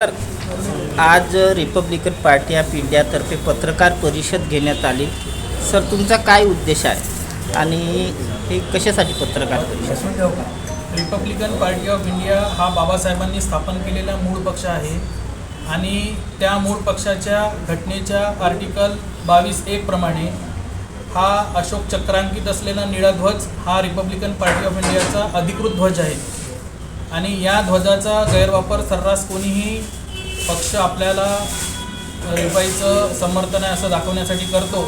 तर आज Republican party of इंडियातर्फे पत्रकार परिषद घेण्यात आली. सर, तुमचा काय उद्देश आहे आणि हे कशासाठी पत्रकार परिषद? रिपब्लिकन पार्टी ऑफ इंडिया हा बाबासाहेबांनी स्थापन केलेला मूळ पक्ष आहे आणि त्या मूळ पक्षाच्या घटनेच्या आर्टिकल 22(1) प्रमाणे हा अशोक चक्रांकित असलेला निळा ध्वज हा रिपब्लिकन पार्टी ऑफ इंडियाचा अधिकृत ध्वज आहे आणि या ध्वजाचा गैरवापर सर्रास कोणीही पक्ष आपल्याला रिपाईचं समर्थन आहे असं दाखवण्यासाठी करतो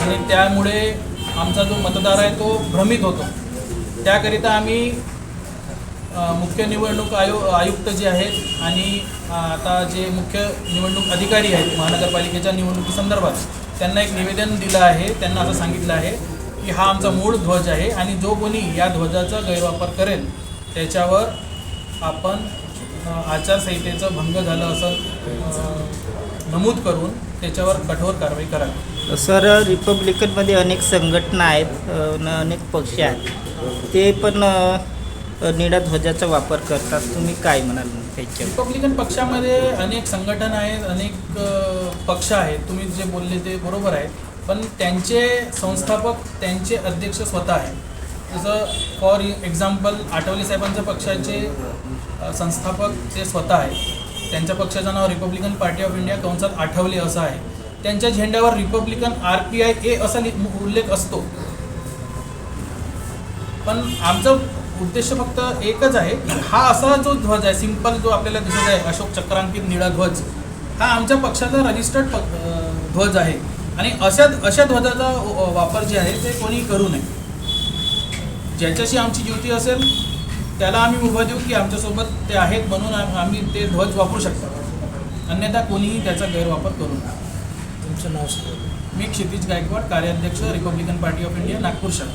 आणि त्यामुळे आमचा जो मतदार आहे तो भ्रमित होतो. त्याकरिता आम्ही मुख्य निवडणूक आयुक्त जे आहेत आणि आता जे मुख्य निवडणूक अधिकारी आहेत महानगरपालिकेच्या निवडणुकीसंदर्भात त्यांना एक निवेदन दिलं आहे. त्यांना असं सांगितलं आहे की हा आमचा मूळ ध्वज आहे आणि जो कोणी या ध्वजाचा गैरवापर करेल त्याच्यावर आपण आचारसंहितेचं भंग झालं असं नमूद करून त्याच्यावर कठोर कारवाई करावी. सर, रिपब्लिकनमध्ये अनेक संघटना आहेत, अनेक पक्ष आहेत, ते पण निळ्या ध्वजाचा वापर करतात. तुम्ही काय म्हणाल त्याच्या? रिपब्लिकन पक्षामध्ये अनेक संघटना आहेत, अनेक पक्ष आहेत. तुम्ही जे बोलले ते बरोबर आहे, पण त्यांचे संस्थापक त्यांचे अध्यक्ष स्वतः आहेत. जसं फॉर एक्झाम्पल आठवले साहेबांच्या पक्षाचे संस्थापक ते स्वतः आहेत. त्यांच्या पक्षाचं नाव रिपब्लिकन पार्टी ऑफ इंडिया कंसात आठवले असं आहे. त्यांच्या झेंड्यावर रिपब्लिकन RPIA असा उल्लेख असतो. पण आमचा उद्देश फक्त एकच आहे की हा असा जो ध्वज आहे, सिंपल जो आपल्याला दिसत आहे अशोक चक्रांकित निळा ध्वज, हा आमच्या पक्षाचा रजिस्टर्ड ध्वज आहे आणि अशा ध्वजाचा वापर जे आहे ते कोणी करू नये. ज्याच्याशी आमची युती असेल त्याला आम्ही उभा देऊ की आमच्यासोबत ते आहेत म्हणून आम्ही ते ध्वज वापरू शकतो, अन्यथा कोणीही त्याचा गैरवापर करू नये. तुमचं नाव सांगा. मी क्षितिज गायकवाड, कार्याध्यक्ष Republican party of India, Nagpur शहर.